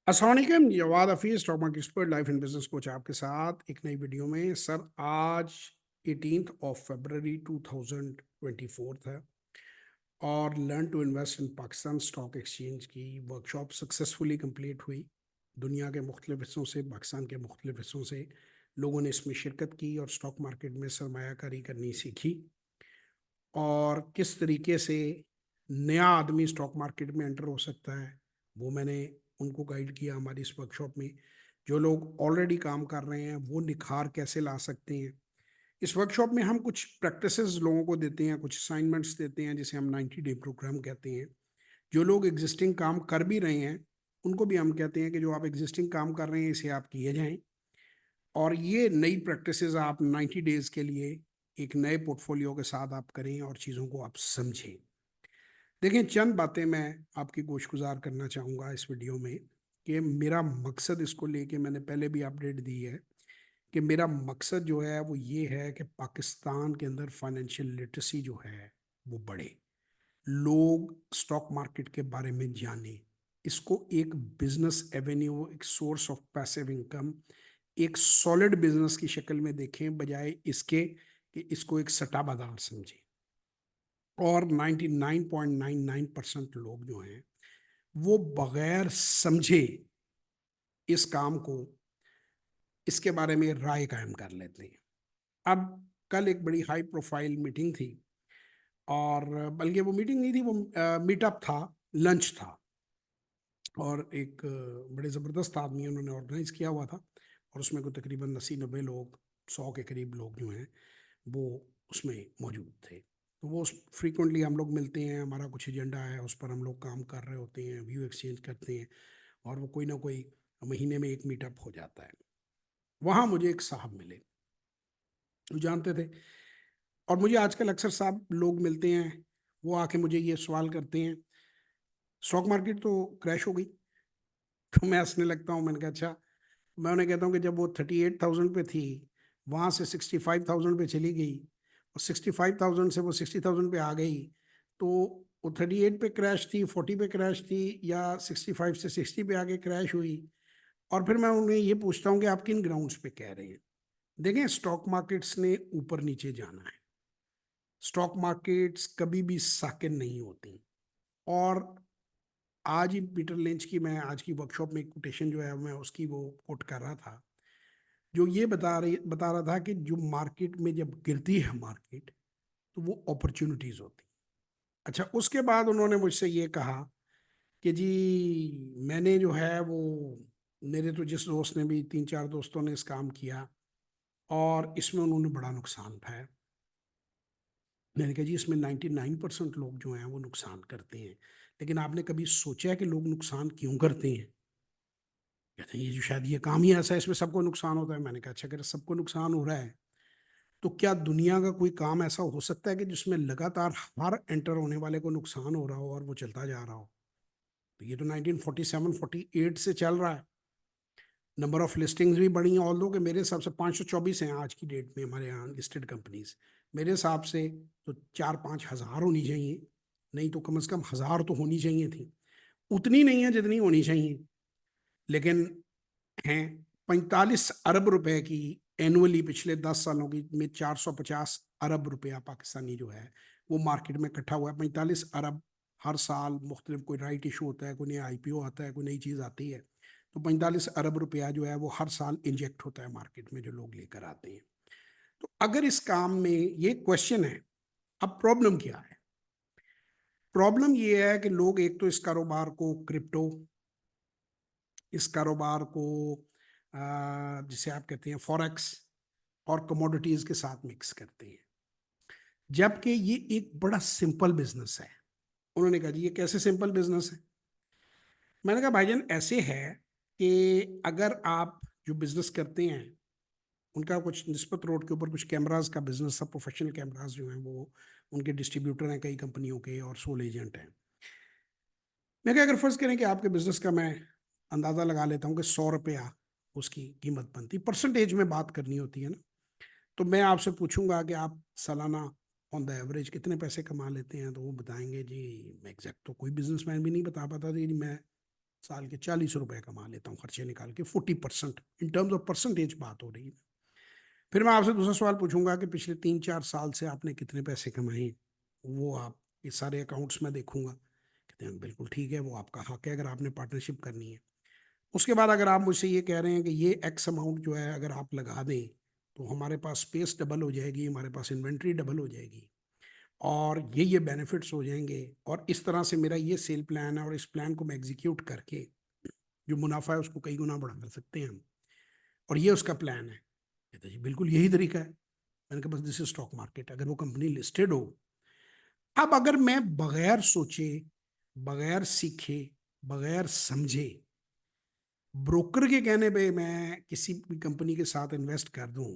अस्सलाम वालेकुम, Jawad Hafeez stock market expert life and business coach आपके साथ एक नई वीडियो में। सर आज 18 फरवरी 2024 है और learn to invest in Pakistan stock exchange की वर्कशॉप सक्सेसफुली कंप्लीट हुई। दुनिया के मुख्तलिफ हिस्सों से, पाकिस्तान के मुख्तलिफ हिस्सों से लोगों ने इसमें शिरकत की और स्टॉक मार्केट में सरमायाकारी करनी सीखी और किस तरीके से नया आदमी स्टॉक मार्केट में एंटर हो सकता है वो मैंने उनको गाइड किया हमारी इस वर्कशॉप में। जो लोग ऑलरेडी काम कर रहे हैं वो निखार कैसे ला सकते हैं। इस वर्कशॉप में हम कुछ प्रैक्टिसेस लोगों को देते हैं, कुछ असाइनमेंट्स देते हैं जिसे हम 90 डे प्रोग्राम कहते हैं। जो लोग एग्जिस्टिंग काम कर भी रहे हैं उनको भी हम कहते हैं कि जो आप एग्जिस्टिंग काम कर रहे हैं इसे आप किए जाएं और ये नई प्रैक्टिसेस आप 90 डेज के लिए एक नए पोर्टफोलियो के साथ आप करें और चीज़ों को आप समझें। देखिए, चंद बातें मैं आपकी गोशगुजार करना चाहूँगा इस वीडियो में कि मेरा मकसद इसको लेके मैंने पहले भी अपडेट दी है कि मेरा मकसद जो है वो ये है कि पाकिस्तान के अंदर फाइनेंशियल लिटरेसी जो है वो बढ़े, लोग स्टॉक मार्केट के बारे में जाने, इसको एक बिजनेस एवेन्यू, एक सोर्स ऑफ पैसिव इनकम, एक सॉलिड बिजनेस की शक्ल में देखें बजाय इसके कि इसको एक सट्टा बाजार समझें। और 99.99% लोग जो हैं वो बगैर समझे इस काम को, इसके बारे में राय कायम कर लेते हैं। अब कल एक बड़ी हाई प्रोफाइल मीटिंग थी और बल्कि वो मीटिंग नहीं थी, वो मीटअप था, लंच था और एक बड़े ज़बरदस्त आदमी उन्होंने ऑर्गेनाइज किया हुआ था और उसमें कोई तकरीबन 80-90 लोग, 100 के करीब लोग जो हैं वो उसमें मौजूद थे। तो वो फ्रीक्वेंटली हम लोग मिलते हैं, हमारा कुछ एजेंडा है उस पर हम लोग काम कर रहे होते हैं, व्यू एक्सचेंज करते हैं और वो कोई ना कोई महीने में एक मीटअप हो जाता है। वहाँ मुझे एक साहब मिले, वो जानते थे और मुझे आजकल अक्सर साहब लोग मिलते हैं, वो आके मुझे ये सवाल करते हैं, स्टॉक मार्केट तो क्रैश हो गई। तो मैं हंसने लगता हूँ, मैंने कहा अच्छा। मैं उन्हें कहता हूँ कि जब वो 38,000 पे थी, वहाँ से 65,000 पे चली गई और 65,000 से वो 60,000 पे आ गई, तो वो 38 पे क्रैश थी, 40 पे क्रैश थी या 65 से 60 पे आके क्रैश हुई। और फिर मैं उन्हें ये पूछता हूँ कि आप किन ग्राउंड्स पे कह रहे हैं। देखें, स्टॉक मार्केट्स ने ऊपर नीचे जाना है, स्टॉक मार्केट्स कभी भी साकिन नहीं होती। और आज ही पीटर लिंच की मैं आज की वर्कशॉप में एक कोटेशन जो है मैं उसकी वो कोट कर रहा था, जो ये बता रहा था कि जो मार्केट में जब गिरती है मार्केट तो वो अपॉर्चुनिटीज होती। अच्छा, उसके बाद उन्होंने मुझसे ये कहा कि जी मैंने जो है वो, मेरे तो जिस दोस्त ने भी, 3-4 दोस्तों ने इस काम किया और इसमें उन्होंने बड़ा नुकसान उठाया। मैंने कहा जी इसमें 99% लोग जो हैं वो नुकसान करते हैं, लेकिन आपने कभी सोचा है कि लोग नुकसान क्यों करते हैं? कहते हैं ये जो शायद ये काम ही ऐसा है इसमें सबको नुकसान होता है। मैंने कहा अच्छा, अगर सबको नुकसान हो रहा है तो क्या दुनिया का कोई काम ऐसा हो सकता है कि जिसमें लगातार हर एंटर होने वाले को नुकसान हो रहा हो और वो चलता जा रहा हो? तो ये तो 1947-48 से चल रहा है। नंबर ऑफ लिस्टिंग्स भी बढ़ी हैं, ऑल दो कि मेरे हिसाब से 524 हैं आज की डेट में हमारे यहाँ लिस्टेड कंपनीज। मेरे हिसाब से तो 4-5 हज़ार होनी चाहिए, नहीं तो कम से कम हज़ार तो होनी चाहिए थी। उतनी नहीं है जितनी होनी चाहिए, लेकिन हैं 45 अरब रुपए की एनुअली पिछले 10 सालों की में 450 अरब रुपया पाकिस्तानी जो है वो मार्केट में इकट्ठा हुआ है। 45 अरब हर साल मुख्तलिफ, कोई राइट इशू होता है, कोई नया आईपीओ आता है, कोई नई चीज़ आती है, तो 45 अरब रुपया जो है वो हर साल इंजेक्ट होता है मार्केट में जो लोग लेकर आते हैं। तो अगर इस काम में ये क्वेश्चन है, अब प्रॉब्लम क्या है? प्रॉब्लम ये है कि लोग एक तो इस कारोबार को क्रिप्टो, इस कारोबार को जिसे आप कहते हैं फॉरेक्स और कमोडिटीज के साथ मिक्स करते हैं, जबकि ये एक बड़ा सिंपल बिजनेस है। उन्होंने कहा जी ये कैसे सिंपल बिजनेस है? मैंने कहा भाईजान ऐसे है कि अगर आप जो बिजनेस करते हैं, उनका कुछ निस्बत रोड के ऊपर कुछ कैमरास का बिजनेस, सब प्रोफेशनल कैमरास जो हैं वो उनके डिस्ट्रीब्यूटर हैं कई कंपनियों के और सोल एजेंट हैं। मैं क्या, अगर फर्ज करें कि आपके बिजनेस का मैं अंदाजा लगा लेता हूँ कि 100 रुपया उसकी कीमत बनती, परसेंटेज में बात करनी होती है ना, तो मैं आपसे पूछूंगा कि आप सालाना ऑन द एवरेज कितने पैसे कमा लेते हैं, तो वो बताएंगे जी मैं एग्जैक्ट तो कोई बिजनेसमैन भी नहीं बता पाता था जी मैं साल के 40 रुपए कमा लेता हूँ खर्चे निकाल के, 40%, इन टर्म्स ऑफ परसेंटेज बात हो रही है। फिर मैं आपसे दूसरा सवाल पूछूंगा कि पिछले 3-4 साल से आपने कितने पैसे कमाए, वो आप ये सारे अकाउंट्स में देखूंगा। कहते हैं बिल्कुल ठीक है, वो आपका हक है अगर आपने पार्टनरशिप करनी है। उसके बाद अगर आप मुझसे ये कह रहे हैं कि ये एक्स अमाउंट जो है अगर आप लगा दें तो हमारे पास स्पेस डबल हो जाएगी, हमारे पास इन्वेंट्री डबल हो जाएगी, और ये बेनिफिट्स हो जाएंगे, और इस तरह से मेरा ये सेल प्लान है, और इस प्लान को मैं एग्जीक्यूट करके जो मुनाफा है उसको कई गुना बढ़ा सकते हैं हम, और ये उसका प्लान है। कहते जी बिल्कुल यही तरीका है। मैंने कहा बस दिस इज स्टॉक मार्केट, अगर वो कंपनी लिस्टेड हो। अब अगर मैं बगैर सोचे, बगैर सीखे, बगैर समझे, ब्रोकर के कहने पे मैं किसी भी कंपनी के साथ इन्वेस्ट कर दूं,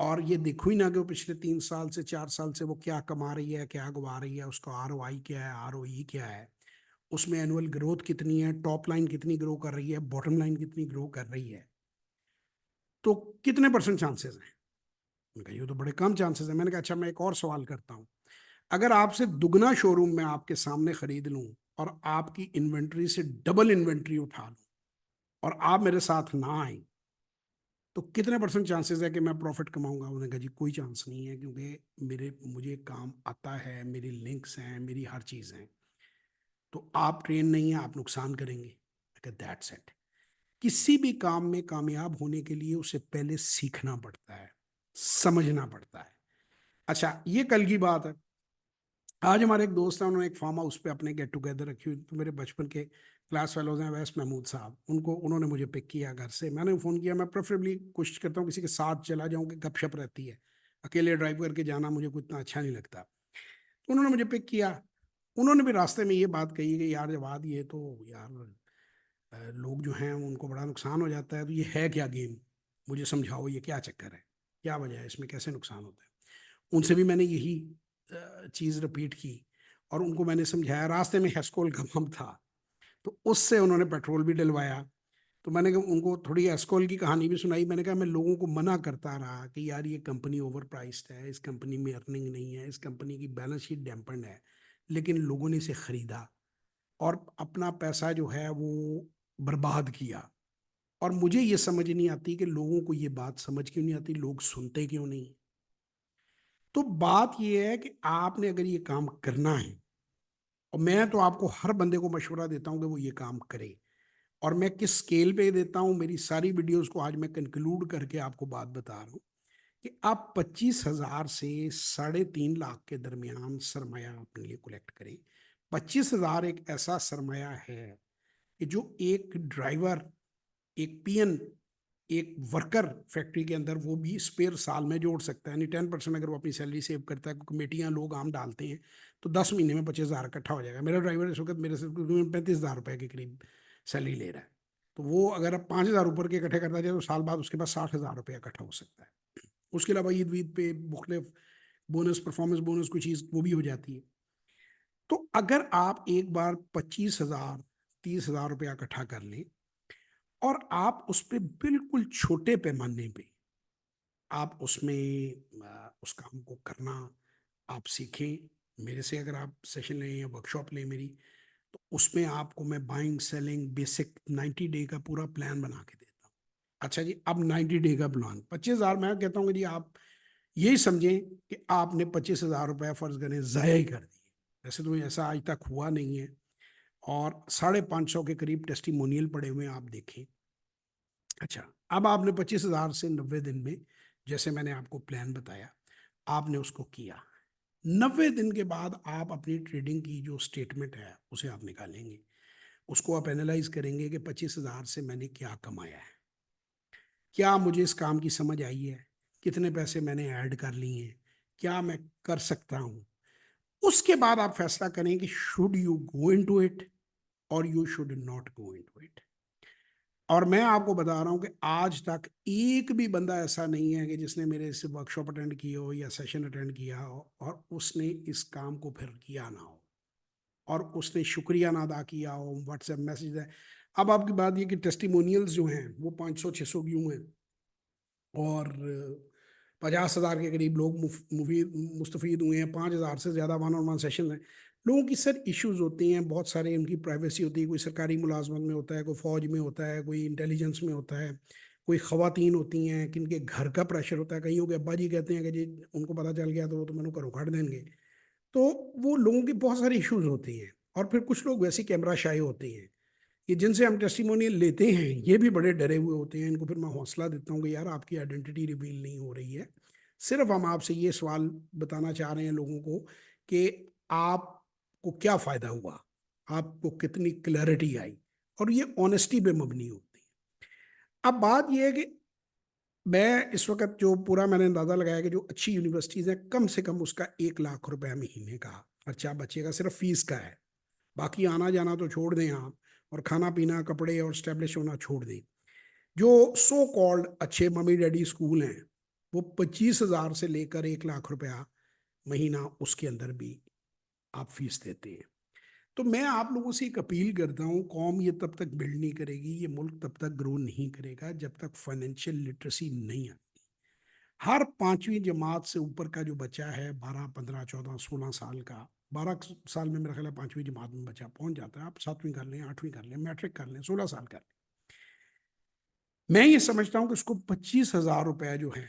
और ये देखो ही ना कि वो पिछले 3 साल से 4 साल से वो क्या कमा रही है, क्या गवा रही है, उसका ROI क्या है, ROE क्या है, उसमें एनुअल ग्रोथ कितनी है, टॉप लाइन कितनी ग्रो कर रही है, बॉटम लाइन कितनी ग्रो कर रही है, तो कितने परसेंट चांसेस हैं। मैंने कहा ये तो बड़े कम चांसेस है। मैंने कहा अच्छा मैं एक और सवाल करता हूँ, अगर आपसे दुगना शोरूम में आपके सामने खरीद लूं और आपकी इन्वेंट्री से डबल इन्वेंट्री उठा लूं और आप मेरे साथ ना आए, तो कितने परसेंट चांसेस है कि मैं प्रॉफिट कमाऊंगा। उन्होंने कहा जी कोई चांस नहीं है, क्योंकि मुझे काम आता है, मेरी लिंक्स हैं, मेरी हर चीज़ है, तो आप ट्रेन नहीं है, आप नुकसान करेंगे। That's it. किसी भी काम में कामयाब होने के लिए उसे पहले सीखना पड़ता है, समझना पड़ता है। अच्छा ये कल की बात है, आज हमारे एक दोस्त हैं, उन्होंने एक फार्म हाउस पे अपने गेट टुगेदर रखी हुई, तो मेरे बचपन के क्लास फेलोज हैं वैस महमूद साहब, उन्होंने मुझे पिक किया घर से। मैंने फ़ोन किया, मैं प्रेफरेबली कोशिश करता हूँ किसी के साथ चला जाऊँ कि गपशप रहती है, अकेले ड्राइव करके जाना मुझे कुछ इतना अच्छा नहीं लगता। तो उन्होंने मुझे पिक किया, उन्होंने भी रास्ते में ये बात कही कि यार जवाद ये तो यार लोग जो हैं उनको बड़ा नुकसान हो जाता है, तो ये है क्या गेम, मुझे समझाओ ये क्या चक्कर है, क्या वजह है, इसमें कैसे नुकसान होता है। उनसे भी मैंने यही चीज़ रिपीट की, और उनको मैंने समझाया। रास्ते में हेस्कोल का पंप था, तो उससे उन्होंने पेट्रोल भी डलवाया। तो मैंने कहा उनको थोड़ी एस्कोल की कहानी भी सुनाई। मैंने कहा मैं लोगों को मना करता रहा कि यार ये कंपनी ओवर प्राइस्ड है, इस कंपनी में अर्निंग नहीं है, इस कंपनी की बैलेंस शीट डैम्पर्ड है, लेकिन लोगों ने इसे खरीदा और अपना पैसा जो है वो बर्बाद किया। और मुझे ये समझ नहीं आती कि लोगों को ये बात समझ क्यों नहीं आती, लोग सुनते क्यों नहीं। तो बात ये है कि आपने अगर ये काम करना है, और मैं तो आपको हर बंदे को मशवरा देता हूं कि वो ये काम करे, और मैं किस स्केल पे देता हूं, मेरी सारी वीडियोस को आज मैं कंक्लूड करके आपको बात बता रहा हूं कि आप 25,000 से 3.5 लाख के दरमियान सरमाया अपने लिए कलेक्ट करें। 25,000 एक ऐसा सरमाया है कि जो एक ड्राइवर, एक पीएन, एक वर्कर फैक्ट्री के अंदर वो भी स्पेयर साल में जोड़ सकता है। यानी 10% अगर वो अपनी सैलरी सेव करता है, कमेटियां लोग आम डालते हैं, तो 10 महीने में 25,000 इकट्ठा हो जाएगा। मेरा ड्राइवर इस वक्त मेरे से 35,000 रुपए के करीब सैलरी ले रहा है, तो वो अगर अब 5,000 ऊपर के इकट्ठे करता जाए तो साल बाद उसके पास 60,000 रुपया इकट्ठा हो सकता है। उसके अलावा ईद वीद पे मुख्तलिफ बोनस, परफॉर्मेंस बोनस कोई चीज़ वो भी हो जाती है। तो अगर आप एक बार 25,000, 30,000 रुपया इकट्ठा कर लें, और आप उस पर बिल्कुल छोटे पैमाने पे आप उसमें उस काम को करना आप सीखें। मेरे से अगर आप सेशन लें या वर्कशॉप लें मेरी, तो उसमें आपको मैं बाइंग सेलिंग बेसिक 90 डे का पूरा प्लान बना के देता हूँ। अच्छा जी, अब 90 डे का प्लान 25,000, मैं कहता हूँ कि जी आप यही समझें कि आपने 25,000 रुपया फर्ज करें ज़ाया ही कर दिए। वैसे तो ऐसा आज तक हुआ नहीं है, और 550 के करीब टेस्टिमोनियल पड़े हुए हैं, आप देखें। अच्छा, अब आपने 25,000 से 90 दिन में, जैसे मैंने आपको प्लान बताया, आपने उसको किया। 90 दिन के बाद आप अपनी ट्रेडिंग की जो स्टेटमेंट है उसे आप निकालेंगे, उसको आप एनालाइज करेंगे कि 25,000 से मैंने क्या कमाया है, क्या मुझे इस काम की समझ आई है, कितने पैसे मैंने ऐड कर लिए हैं, क्या मैं कर सकता हूँ। उसके बाद आप फैसला करें कि should you go into it और you should not go into it. और मैं आपको बता रहा हूं कि आज तक एक भी बंदा ऐसा नहीं है कि जिसने मेरे से वर्कशॉप अटेंड किया हो या सेशन अटेंड किया हो और उसने इस काम को फिर किया ना हो, और उसने शुक्रिया ना अदा किया हो, व्हाट्सएप मैसेज है। अब आपकी बात ये कि टेस्टिमोनियल्स जो हैं वो 500-600 व्यू हैं, और 50,000 के करीब लोग मुफीद मुस्तफ़ीद हुए हैं, 5,000 से ज़्यादा वन ऑन वन सेशन हैं। लोगों की सर इश्यूज होती हैं, बहुत सारे उनकी प्राइवेसी होती है, कोई सरकारी मुलाजमत में होता है, कोई फौज में होता है, कोई इंटेलिजेंस में होता है, कोई खवातीन होती हैं किनके घर का प्रेशर होता है, कईयों के अब्बा जी कहते हैं कि जी उनको पता चल गया तो वो तो मैंने घरों काट देंगे। तो वो लोगों की बहुत सारी इश्यूज होती हैं। और फिर कुछ लोग वैसी कैमरा शाई होते हैं कि जिनसे हम टेस्टिमोनियल लेते हैं, ये भी बड़े डरे हुए होते हैं। इनको फिर मैं हौसला देता हूँ कि यार आपकी आइडेंटिटी रिवील नहीं हो रही है, सिर्फ हम आपसे ये सवाल बताना चाह रहे हैं लोगों को कि आपको क्या फ़ायदा हुआ, आपको कितनी क्लैरिटी आई, और ये ऑनेस्टी पे मबनी होती है। अब बात ये है कि मैं इस वक्त जो पूरा मैंने अंदाज़ा लगाया कि जो अच्छी यूनिवर्सिटीज़ हैं, कम से कम उसका 1 लाख रुपए महीने का खर्चा बचेगा, सिर्फ फीस का है। बाकी आना जाना तो छोड़ दें आप, और खाना पीना, कपड़े और स्टैब्लिश होना छोड़ दें। जो सो कॉल्ड अच्छे मम्मी डैडी स्कूल हैं, वो 25,000 से लेकर 1 लाख रुपया महीना, उसके अंदर भी आप फीस देते हैं। तो मैं आप लोगों से एक अपील करता हूँ, कौम ये तब तक बिल्ड नहीं करेगी, ये मुल्क तब तक ग्रो नहीं करेगा जब तक फाइनेंशियल लिटरेसी नहीं आती। हर 5वीं जमात से ऊपर का जो बच्चा है, 12, 15, 14, 16 साल का, 12 साल में मेरा ख्याल है 5वीं जमात में बच्चा पहुंच जाता है। आप 7वीं कर लें, 8वीं कर लें, मैट्रिक कर लें, 16 साल कर लें। मैं ये समझता हूँ कि उसको 25,000 रुपया जो है,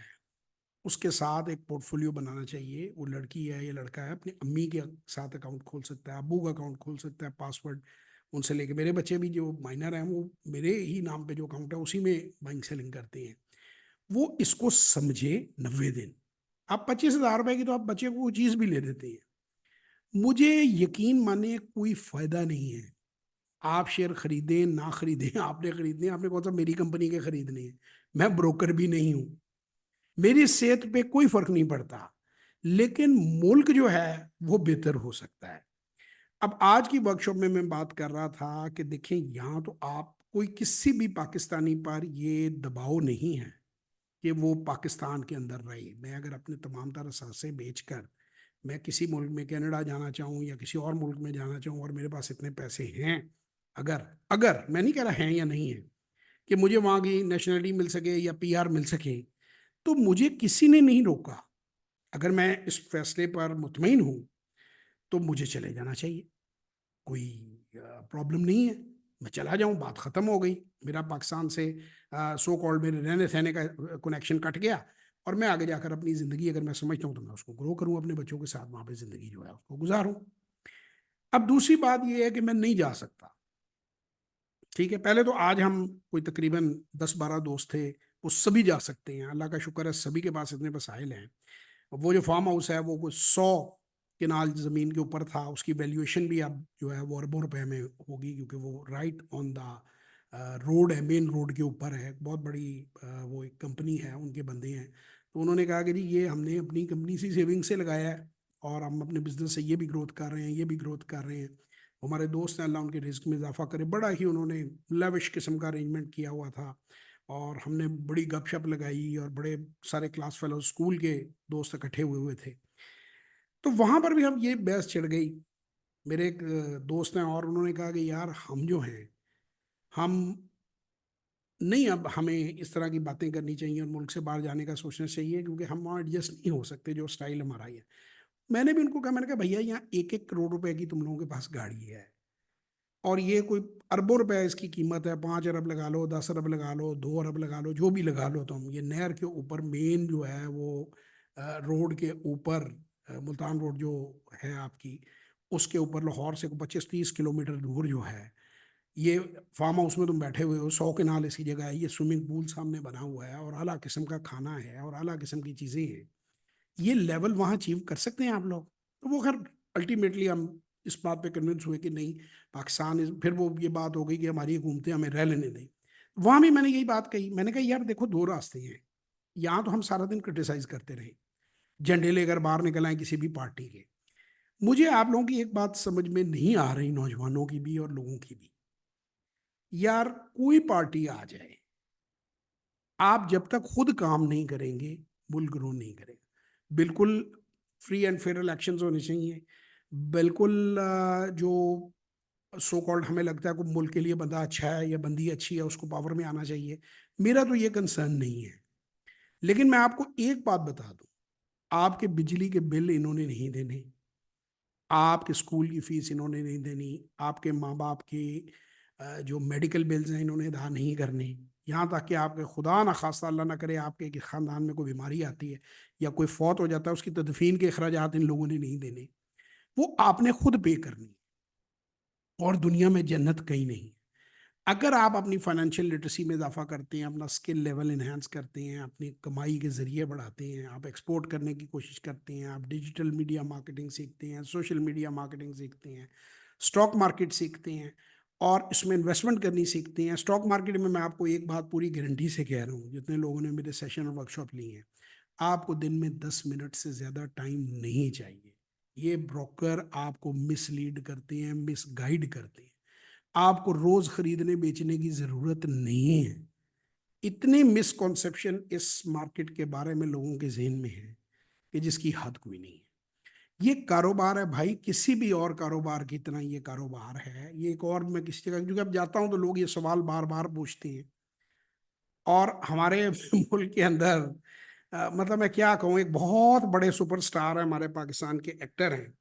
उसके साथ एक पोर्टफोलियो बनाना चाहिए। वो लड़की है या लड़का है, अपनी अम्मी के साथ अकाउंट खोल सकता है, अबू का अकाउंट खोल सकता है, पासवर्ड उनसे लेके। मेरे बच्चे भी जो माइनर हैं, वो मेरे ही नाम पे जो अकाउंट है उसी में बाइंग सेलिंग करते हैं। वो इसको समझे 90 दिन। आप 25,000 रुपए की तो आप बच्चे को चीज़ भी ले देते हैं। मुझे यकीन माने कोई फायदा नहीं है। आप शेयर खरीदें ना खरीदें, आपने खरीदने, आपने कौन सा मेरी कंपनी के खरीदने हैं। मैं ब्रोकर भी नहीं हूं, मेरी सेहत पे कोई फर्क नहीं पड़ता, लेकिन मुल्क जो है वो बेहतर हो सकता है। अब आज की वर्कशॉप में मैं बात कर रहा था कि देखें, यहाँ तो आप कोई किसी भी पाकिस्तानी पर ये दबाव नहीं है कि वो पाकिस्तान के अंदर रहे। मैं अगर अपने तमाम तरह सांसें बेचकर मैं किसी मुल्क में कनाडा जाना चाहूँ या किसी और मुल्क में जाना चाहूँ, और मेरे पास इतने पैसे हैं, अगर अगर मैं नहीं कह रहा हैं या नहीं है, कि मुझे वहाँ की नेशनलिटी मिल सके या पीआर मिल सके, तो मुझे किसी ने नहीं रोका। अगर मैं इस फैसले पर मुतमईन हूँ तो मुझे चले जाना चाहिए, कोई प्रॉब्लम नहीं है। मैं चला जाऊं, बात ख़त्म हो गई। मेरा पाकिस्तान से सो कॉल्ड मेरे रहने सहने का कनेक्शन कट गया, और मैं आगे जाकर अपनी ज़िंदगी, अगर मैं समझता हूँ तो मैं उसको ग्रो करूँ, अपने बच्चों के साथ वहाँ पे ज़िंदगी जो है उसको गुजारूँ। अब दूसरी बात यह है कि मैं नहीं जा सकता, ठीक है। पहले तो आज हम कोई तकरीबन 10-12 दोस्त थे, वो सभी जा सकते हैं, अल्लाह का शुक्र है सभी के पास इतने वसाइल हैं। वो जो फार्म हाउस है वो कुछ 100 किनाल ज़मीन के ऊपर था, उसकी वैल्यूएशन भी अब जो है वो अरबों रुपए में होगी, क्योंकि वो राइट ऑन द रोड है, मेन रोड के ऊपर है। बहुत बड़ी वो एक कंपनी है, उनके बंदे हैं। तो उन्होंने कहा कि जी ये हमने अपनी कंपनी से सेविंग से लगाया है, और हम अपने बिजनेस से ये भी ग्रोथ कर रहे हैं, ये भी ग्रोथ कर रहे हैं। हमारे दोस्त हैं, अल्लाह उनके रिस्क में इजाफा करे। बड़ा ही उन्होंने लविश किस्म का अरेंजमेंट किया हुआ था, और हमने बड़ी गपशप लगाई, और बड़े सारे क्लास फेलो स्कूल के दोस्त इकट्ठे हुए हुए थे। तो वहां पर भी हम ये बहस छिड़ गई। मेरे एक दोस्त हैं, और उन्होंने कहा कि यार हम जो हैं, हम नहीं, अब हमें इस तरह की बातें करनी चाहिए और मुल्क से बाहर जाने का सोचना चाहिए, क्योंकि हम वहाँ एडजस्ट नहीं हो सकते जो स्टाइल हमारा ही है। मैंने भी उनको कहा, मैंने कहा भैया यहाँ 1-1 करोड़ रुपए की तुम लोगों के पास गाड़ी है, और ये कोई अरबों रुपए इसकी कीमत है। 5 अरब लगा लो, 10 अरब लगा लो, 2 अरब लगा लो, जो भी लगा लो तुम। ये नहर के ऊपर मेन जो है वो रोड के ऊपर, मुल्तान रोड जो है आपकी, उसके ऊपर लाहौर से 25-30 किलोमीटर दूर जो है, ये फार्म हाउस में तुम बैठे हुए हो। 100 किनाल इसकी जगह है, ये स्विमिंग पूल सामने बना हुआ है, और आला किस्म का खाना है, और आला किस्म की चीज़ें हैं। ये लेवल वहाँ अचीव कर सकते हैं आप लोग। तो वो खैर अल्टीमेटली हम इस बात पे कन्विंस हुए कि नहीं, पाकिस्तान फिर वो ये बात हो गई कि हमारी हुकूमतें हमें रह लेने दें। वहाँ भी मैंने यही बात कही, मैंने कहा यार देखो, दो रास्ते हैं। यहाँ तो हम सारा दिन क्रिटिसाइज करते रहे, झंडे लेकर बाहर निकल आए किसी भी पार्टी के। मुझे आप लोगों की एक बात समझ में नहीं आ रही, नौजवानों की भी और लोगों की भी। यार कोई पार्टी आ जाए, आप जब तक खुद काम नहीं करेंगे, मुल्क ग्रो नहीं करेगा। बिल्कुल फ्री एंड फेयर इलेक्शंस होने चाहिए। बिल्कुल जो सो कॉल्ड हमें लगता है कि मुल्क के लिए बंदा अच्छा है या बंदी अच्छी है, उसको पावर में आना चाहिए। मेरा तो ये कंसर्न नहीं है। लेकिन मैं आपको एक बात बता दूं, आपके बिजली के बिल इन्होंने नहीं देने, आपके स्कूल की फीस इन्होंने नहीं देनी, आपके माँ बाप के जो मेडिकल बिल्स हैं इन्होंने अदा नहीं करने, यहाँ तक कि आपके खुदा ना खास्ता अल्लाह ना करे आपके कि ख़ानदान में कोई बीमारी आती है या कोई फौत हो जाता है, उसकी तदफीन के अखराजात इन लोगों ने नहीं देने, वो आपने खुद पे करनी। और दुनिया में जन्नत कहीं नहीं। अगर आप अपनी फाइनेंशियल लिटरेसी में इजाफा करते हैं, अपना स्किल लेवल इन्हांस करते हैं, अपनी कमाई के ज़रिए बढ़ाते हैं, आप एक्सपोर्ट करने की कोशिश करते हैं, आप डिजिटल मीडिया मार्केटिंग सीखते हैं, सोशल मीडिया मार्केटिंग सीखते हैं, स्टॉक मार्केट सीखते हैं और इसमें इन्वेस्टमेंट करनी सीखते हैं। स्टॉक मार्केट में मैं आपको एक बात पूरी गारंटी से कह रहा हूँ, जितने लोगों ने मेरे सेशन और वर्कशॉप लिए हैं, आपको दिन में 10 मिनट से ज़्यादा टाइम नहीं चाहिए। ये ब्रोकर आपको मिसलीड करते हैं, मिसगाइड करते हैं। आपको रोज खरीदने बेचने की जरूरत नहीं है। इतनी मिसकॉन्सेप्शन इस मार्केट के बारे में लोगों के जहन में है कि जिसकी हद कोई नहीं है। ये कारोबार है भाई, किसी भी और कारोबार की तरह ये कारोबार है। ये एक और, मैं किसी जगह क्योंकि अब जाता हूं तो लोग ये सवाल बार बार पूछते हैं। और हमारे मुल्क के अंदर मतलब मैं क्या कहूँ, एक बहुत बड़े सुपरस्टार है हमारे पाकिस्तान के, एक्टर हैं,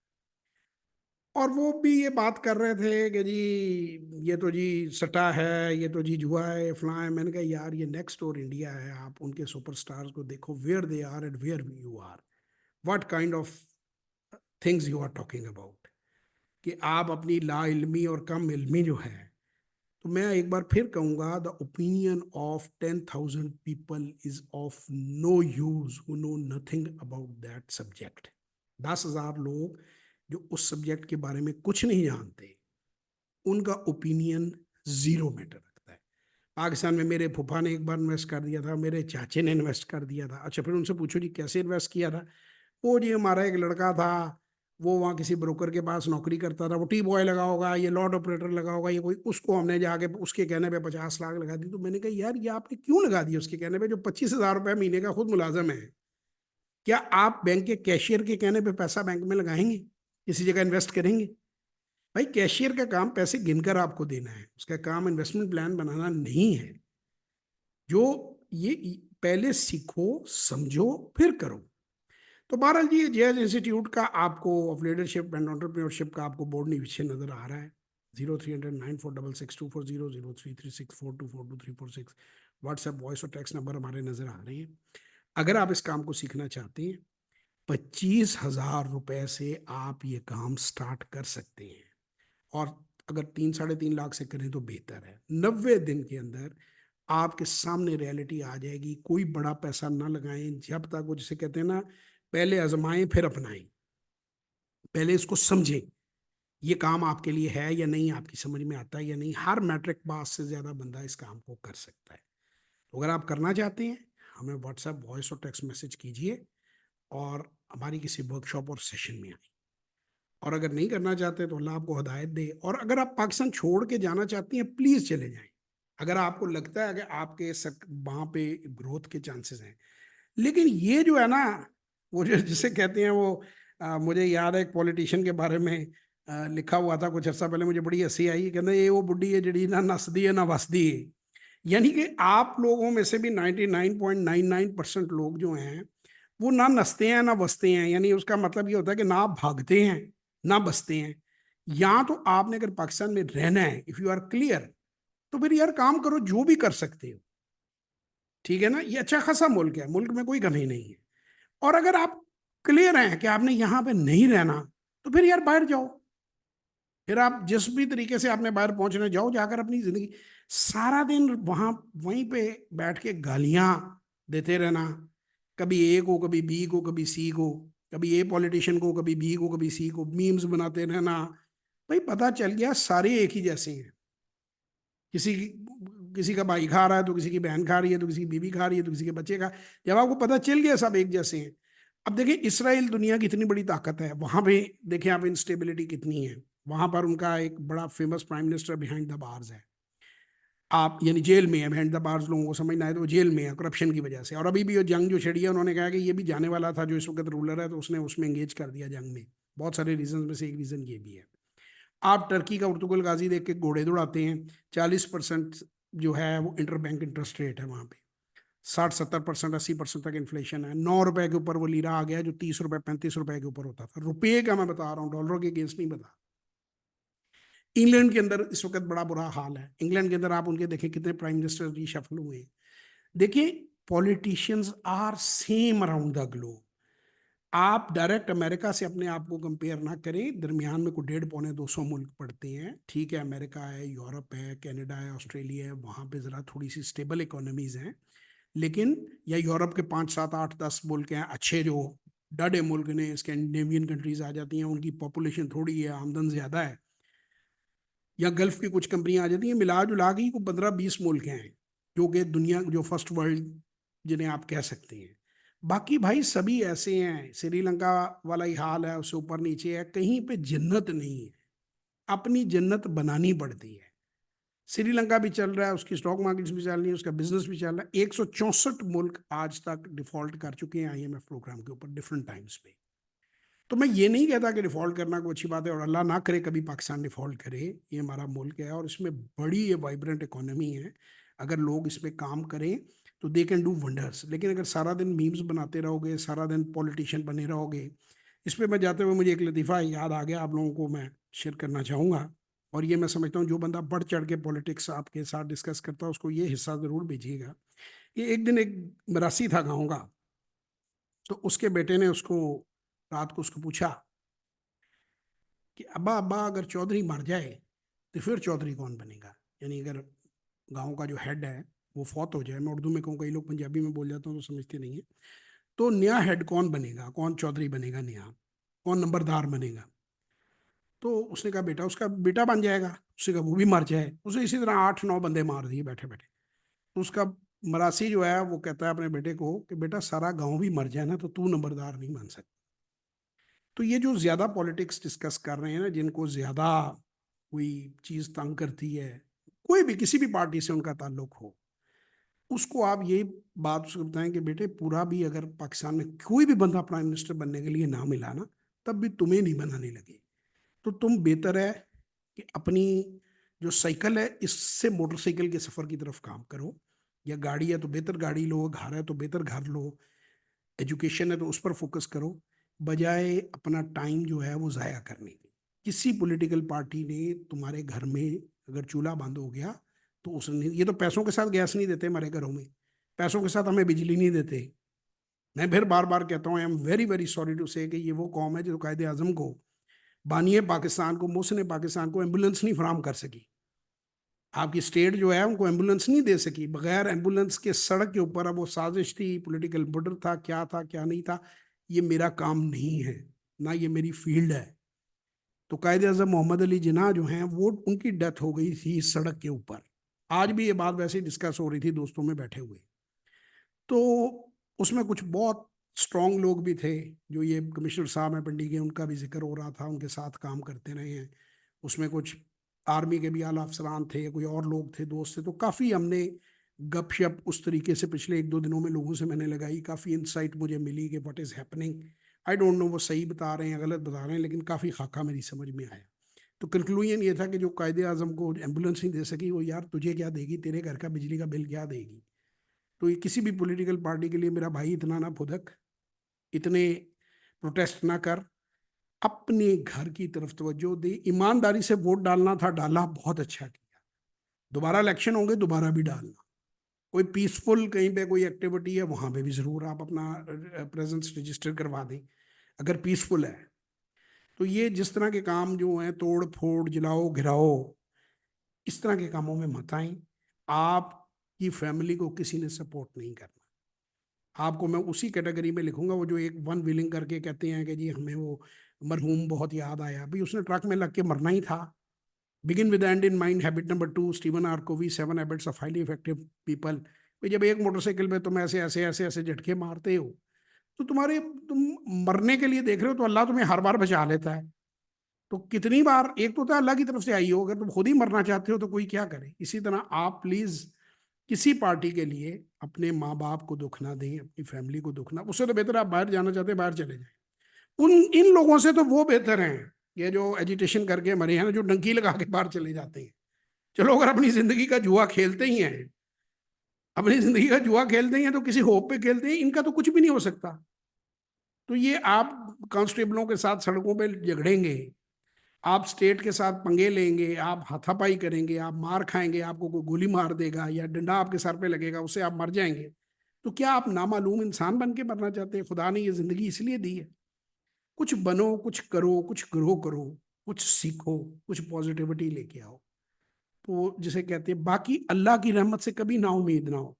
और वो भी ये बात कर रहे थे कि जी ये तो जी सट्टा है, ये तो जी जुआ है, फलां है। मैंने कहा यार ये नेक्स्ट डोर इंडिया है, आप उनके सुपरस्टार्स को देखो, where they are and where you are, what kind of things you are talking about, कि आप अपनी ला इल्मी और कम इल्मी जो है। तो मैं एक बार फिर कहूंगा, the opinion of 10,000 people is of no use who know nothing about that subject. 10,000 लोग जो उस सब्जेक्ट के बारे में कुछ नहीं जानते, उनका ओपिनियन जीरो मैटर रखता है। पाकिस्तान में मेरे फूफा ने एक बार इन्वेस्ट कर दिया था, मेरे चाचे ने इन्वेस्ट कर दिया था। अच्छा, फिर उनसे पूछो जी कैसे इन्वेस्ट किया था। वो जी हमारा एक लड़का था, वो वहाँ किसी ब्रोकर के पास नौकरी करता था, वो टी बॉय लगा होगा, ये लॉट ऑपरेटर लगा होगा, ये कोई, उसको हमने जाके उसके कहने पे 50 लाख लगा दी। तो मैंने कहा यार ये आपने क्यों लगा दी उसके कहने पे, जो 25,000 रुपये महीने का खुद मुलाजम है। क्या आप बैंक के कैशियर के कहने पे पैसा बैंक में लगाएंगे, किसी जगह इन्वेस्ट करेंगे? भाई कैशियर का काम पैसे गिनकर आपको देना है, उसका काम इन्वेस्टमेंट प्लान बनाना नहीं है। जो ये पहले सीखो, समझो, फिर करो। तो बहरहाल जी, जेएस इंस्टीट्यूट का आपको ऑफ लीडरशिप एंड एंटरप्रेन्योरशिप का आपको बोर्ड नीचे नजर आ रहा है। 0309466240, 0336424234 व्हाट्सएप वॉइस और टेक्स्ट नंबर हमारे नजर आ रहे हैं। अगर आप इस काम को सीखना चाहते हैं, 25,000 रुपए से आप ये काम स्टार्ट कर सकते हैं। और अगर 3-3.5 लाख से करें तो बेहतर है। 90 दिन के अंदर आपके सामने रियलिटी आ जाएगी। कोई बड़ा पैसा ना लगाएं जब तक, वो जिसे कहते हैं ना, पहले आजमाएं फिर अपनाएं। पहले इसको समझें, ये काम आपके लिए है या नहीं, आपकी समझ में आता है या नहीं। हर मैट्रिक पास से ज्यादा बंदा इस काम को कर सकता है। तो अगर आप करना चाहते हैं, हमें व्हाट्सएप वॉइस और टेक्स्ट मैसेज कीजिए और हमारी किसी वर्कशॉप और सेशन में आए। और अगर नहीं करना चाहते तो अल्लाह आपको हदायत दे। और अगर आप पाकिस्तान छोड़ के जाना चाहती हैं, प्लीज़ चले जाएं। अगर आपको लगता है कि आपके वहाँ पे ग्रोथ के चांसेस हैं। लेकिन ये जो है ना, वो जो जिसे कहते हैं वो, मुझे याद है एक पॉलिटिशियन के बारे में लिखा हुआ था कुछ अर्सा पहले, मुझे बड़ी हंसी आई। कहते ये वो बुढ़ी है जड़ी ना नसदी है ना वसदी है। यानी कि आप लोगों में से भी 99.99% लोग जो हैं वो ना नसते हैं ना बसते हैं। यानी उसका मतलब ये होता है कि ना आप भागते हैं ना बसते हैं। या तो आपने अगर पाकिस्तान में रहना है, इफ यू आर क्लियर, तो फिर यार काम करो जो भी कर सकते हो। ठीक है ना, ये अच्छा खासा मुल्क है, मुल्क में कोई कमी नहीं है। और अगर आप क्लियर हैं कि आपने यहाँ पे नहीं रहना, तो फिर यार बाहर जाओ। फिर आप जिस भी तरीके से आपने बाहर पहुंचने जाओ, जाकर अपनी जिंदगी, सारा दिन वहां वहीं पे बैठ के गालियां देते रहना, कभी ए को, कभी बी को, कभी सी को, कभी ए पॉलिटिशियन को, कभी बी को, कभी सी को, मीम्स बनाते रहना। भाई पता चल गया सारे एक ही जैसे हैं। किसी का भाई खा रहा है तो किसी की बहन खा रही है, तो किसी की बीवी खा रही है, तो किसी के बच्चे खा। जब आपको पता चल गया सब एक जैसे हैं। अब देखिए इसराइल दुनिया की इतनी बड़ी ताकत है, वहां पे देखिए आप इंस्टेबिलिटी कितनी है। वहां पर उनका एक बड़ा famous prime minister behind the bars है। आप यानी जेल में है, बिहाइंड द बार्स लोगों को समझना है तो वो जेल में है करप्शन की वजह से। और अभी भी वो जंग जो छिड़ी है, उन्होंने कहा कि ये भी जाने वाला था जो इस वक्त रूलर है, तो उसने उसमें एंगेज कर दिया जंग में। बहुत सारे रीजन में से एक रीजन ये भी है। आप टर्की का उर्तुगल गाजी देख के घोड़े दौड़ाते हैं। 40% जो है वो इंटर बैंक इंटरेस्ट रेट है वहाँ पे। 60-70%, 80% तक इन्फ्लेशन है। 9 रुपए के ऊपर वो लीरा आ गया जो 30 रुपए 35 रुपए के ऊपर होता था। रुपये का मैं बता रहा हूँ, डॉलरों के अगेंस्ट नहीं बता। इंग्लैंड के अंदर इस वक्त बड़ा बुरा हाल है। इंग्लैंड के अंदर आप उनके देखें कितने प्राइम मिनिस्टर रिशफल हुए हैं। देखिए, politicians are same around the globe. आप डायरेक्ट अमेरिका से अपने आप को कंपेयर ना करें। दरमियान में कोई 150-200 मुल्क पड़ते हैं, ठीक है। अमेरिका है, यूरोप है, कनाडा है, ऑस्ट्रेलिया है, वहाँ पे ज़रा थोड़ी सी स्टेबल इकोनॉमीज़ हैं। लेकिन या यूरोप के 5-7-8-10 मुल्क हैं अच्छे, जो डडे मुल्क ने, स्कैंडिनेवियन कंट्रीज आ जाती हैं, उनकी पॉपुलेशन थोड़ी है, आमदन ज़्यादा है। या गल्फ की कुछ कंपनियां आ जाती हैं, मिला जुला के को 15-20 मुल्क हैं जो कि दुनिया जो फर्स्ट वर्ल्ड जिन्हें आप कह सकते हैं। बाकी भाई सभी ऐसे हैं। श्रीलंका वाला ही हाल है, उससे ऊपर नीचे है, कहीं पे जन्नत नहीं है। अपनी जन्नत बनानी पड़ती है। श्रीलंका भी चल रहा है, उसकी स्टॉक मार्केट्स भी चल रही है, उसका बिजनेस भी चल रहा है। 164 मुल्क आज तक डिफॉल्ट कर चुके हैं IMF प्रोग्राम के ऊपर डिफरेंट टाइम्स पे। तो मैं ये नहीं कहता कि डिफॉल्ट करना कोई अच्छी बात है, और अल्लाह ना करे कभी पाकिस्तान डिफॉल्ट करे। ये हमारा मुल्क है और इसमें बड़ी ये वाइब्रेंट इकोनॉमी है। अगर लोग इस पर काम करें तो दे कैन डू वंडर्स। लेकिन अगर सारा दिन मीम्स बनाते रहोगे, सारा दिन पॉलिटिशियन बने रहोगे, इस पर मैं जाते हुए मुझे एक लतीफ़ा याद आ गया, आप लोगों को मैं शेयर करना चाहूँगा। और ये मैं समझता हूँ जो बंदा बढ़ चढ़ के पॉलिटिक्स आपके साथ डिस्कस करता है उसको ये हिस्सा ज़रूर भेजिएगा। ये एक दिन एक मरासी था गाँव का, तो उसके बेटे ने उसको रात को उसको पूछा कि अब्बा अब्बा अगर चौधरी मर जाए तो फिर चौधरी कौन बनेगा। यानी अगर गांव का जो हेड है वो फौत हो जाए, मैं उर्दू में कहूँ, कई लोग पंजाबी में बोल जाते हैं तो समझते नहीं है, तो नया हेड कौन बनेगा, कौन चौधरी बनेगा नया, कौन नंबरदार बनेगा। तो उसने कहा बेटा, उसका बेटा बन जाएगा। उसने कहा वो भी मर जाए। उसे इसी तरह 8-9 बंदे मार दिए बैठे बैठे। तो उसका मरासी जो है वो कहता है अपने बेटे को कि बेटा सारा गांव भी मर जाए ना तो तू नंबरदार नहीं बन सकता। तो ये जो ज्यादा पॉलिटिक्स डिस्कस कर रहे हैं ना, जिनको ज्यादा कोई चीज तंग करती है, कोई भी किसी भी पार्टी से उनका ताल्लुक हो, उसको आप ये बात उसको बताएं कि बेटे पूरा भी अगर पाकिस्तान में कोई भी बंदा प्राइम मिनिस्टर बनने के लिए ना मिला ना, तब भी तुम्हें नहीं बनाने लगे। तो तुम बेहतर है कि अपनी जो साइकिल है इससे मोटरसाइकिल के सफर की तरफ काम करो, या गाड़ी है तो बेहतर गाड़ी लो, घर है तो बेहतर घर लो, एजुकेशन है तो उस पर फोकस करो, बजाय अपना टाइम जो है वो ज़ाया करने की। किसी पॉलिटिकल पार्टी ने तुम्हारे घर में अगर चूल्हा बंद हो गया तो उसने, ये तो पैसों के साथ गैस नहीं देते हमारे घरों में, पैसों के साथ हमें बिजली नहीं देते। मैं फिर बार बार कहता हूँ, I am very very sorry to say कि ये वो कौम है जो कायदे आजम को, बानिए पाकिस्तान को, मोहसिन पाकिस्तान को एम्बुलेंस नहीं फराम कर सकी। आपकी स्टेट जो है उनको एम्बुलेंस नहीं दे सकी। बगैर एम्बुलेंस के सड़क के ऊपर, अब वो साजिश थी, पॉलिटिकल बॉर्डर था, क्या नहीं था, ये मेरा काम नहीं है, ना ये मेरी फील्ड है। तो कायदे आज़म मोहम्मद अली जिन्ना जो हैं वो, उनकी डेथ हो गई थी इस सड़क के ऊपर। आज भी ये बात वैसे ही डिस्कस हो रही थी दोस्तों में बैठे हुए। तो उसमें कुछ बहुत स्ट्रांग लोग भी थे, जो ये कमिश्नर साहब हैं पिंडी के, उनका भी जिक्र हो रहा था, उनके साथ काम करते रहे हैं। उसमें कुछ आर्मी के भी आला अफसरान थे, कोई और लोग थे, दोस्त थे। तो काफ़ी हमने गपशप उस तरीके से पिछले 1-2 दिनों में लोगों से मैंने लगाई, काफ़ी इंसाइट मुझे मिली कि what is happening. I don't know वो सही बता रहे हैं गलत बता रहे हैं, लेकिन काफ़ी खाका मेरी समझ में आया। तो कंक्लूजन ये था कि जो कायदे आज़म को एम्बुलेंस नहीं दे सकी, वो यार तुझे क्या देगी, तेरे घर का बिजली का बिल क्या देगी। तो ये किसी भी पॉलिटिकल पार्टी के लिए मेरा भाई इतना ना फुदक, इतने प्रोटेस्ट ना कर, अपने घर की तरफ तवज्जो दे। ईमानदारी से वोट डालना था, डाला, बहुत अच्छा किया। दोबारा इलेक्शन होंगे, दोबारा भी डालना। कोई पीसफुल कहीं पे कोई एक्टिविटी है वहां पे भी जरूर आप अपना प्रेजेंस रजिस्टर करवा दें, अगर पीसफुल है। तो ये जिस तरह के काम जो हैं, तोड़ फोड़, जलाओ घिराओ, इस तरह के कामों में मत आए। आपकी फैमिली को किसी ने सपोर्ट नहीं करना। आपको मैं उसी कैटेगरी में लिखूंगा, वो जो एक वन विलिंग करके कहते हैं कि जी हमें वो मरहूम बहुत याद आया, भाई उसने ट्रक में लग के मरना ही था। Begin with end in mind, habit number 2, Stephen R Covey, 7 habits of highly effective people. भाई जब एक मोटरसाइकिल में तुम ऐसे ऐसे ऐसे ऐसे झटके मारते हो, तो तुम मरने के लिए देख रहे हो तो अल्लाह तुम्हें हर बार बचा लेता है। तो कितनी बार, एक तो अल्लाह की तरफ से आई हो, अगर तुम खुद ही मरना चाहते हो तो कोई क्या करे। इसी तरह आप प्लीज किसी पार्टी के लिए अपने माँ बाप को दुख ना दें, अपनी फैमिली को दुख ना। उससे तो बेहतर आप बाहर जाना चाहते हैं बाहर चले जाएं। उन इन लोगों से तो वो बेहतर हैं, ये जो एजिटेशन करके मरे हैं ना, जो डंकी लगा के बाहर चले जाते हैं। चलो अगर अपनी जिंदगी का जुआ खेलते ही हैं अपनी जिंदगी का जुआ खेलते हैं तो किसी होप पे खेलते हैं, इनका तो कुछ भी नहीं हो सकता। तो ये आप कांस्टेबलों के साथ सड़कों पे झगड़ेंगे, आप स्टेट के साथ पंगे लेंगे, आप हाथापाई करेंगे, आप मार खाएंगे, आपको कोई गोली मार देगा या डंडा आपके सर पे लगेगा, उससे आप मर जाएंगे, तो क्या आप नामालूम इंसान बन के मरना चाहते हैं? खुदा ने ये जिंदगी इसलिए दी है। कुछ बनो, कुछ करो, कुछ ग्रो करो, कुछ सीखो, कुछ पॉजिटिविटी लेके आओ। तो जिसे कहते हैं, बाकी अल्लाह की रहमत से कभी ना उम्मीद ना हो।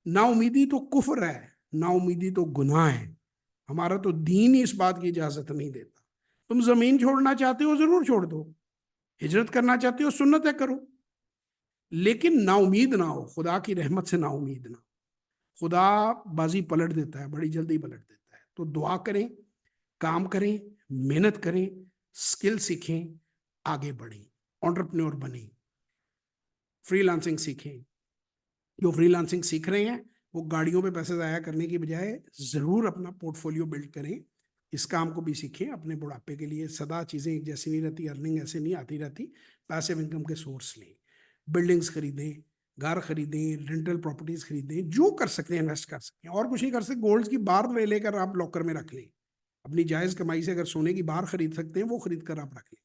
ना उम्मीदी तो कुफ्र है, ना उम्मीदी तो गुनाह है। हमारा तो दीन ही इस बात की इजाजत नहीं देता। तुम जमीन छोड़ना चाहते हो, जरूर छोड़ दो। हिजरत करना चाहते हो, सुन्नत है, करो। लेकिन ना उम्मीद ना हो, खुदा की रहमत से ना उम्मीद ना हो। खुदा बाजी पलट देता है, बड़ी जल्दी पलट देता है। तो दुआ करें, काम करें, मेहनत करें, स्किल सीखें, आगे बढ़ें, एंटरप्रेन्योर बने, फ्रीलांसिंग सीखें। जो फ्रीलांसिंग सीख रहे हैं वो गाड़ियों पे पैसे ज़ाया करने की बजाय ज़रूर अपना पोर्टफोलियो बिल्ड करें। इस काम को भी सीखें अपने बुढ़ापे के लिए। सदा चीज़ें एक जैसी नहीं रहती, अर्निंग ऐसे नहीं आती रहती। पैसिव इनकम के सोर्स लें, बिल्डिंग्स खरीदें, घर खरीदें, रेंटल प्रॉपर्टीज खरीदें, जो कर सकते हैं इन्वेस्ट कर सकते हैं। और कुछ नहीं कर सकते, गोल्ड की बार ले लेकर आप लॉकर में रख लें। अपनी जायज़ कमाई से अगर सोने की बार खरीद सकते हैं, वो खरीद कर आप रख लें।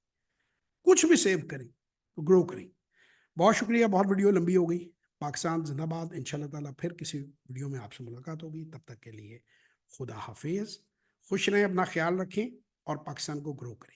कुछ भी सेव करें तो ग्रो करें। बहुत शुक्रिया, बहुत वीडियो लंबी हो गई। पाकिस्तान जिंदाबाद। इंशाल्लाह ताला फिर किसी वीडियो में आपसे मुलाकात होगी। तब तक के लिए खुदा हाफिज। खुश रहें, अपना ख्याल रखें और पाकिस्तान को ग्रो करें।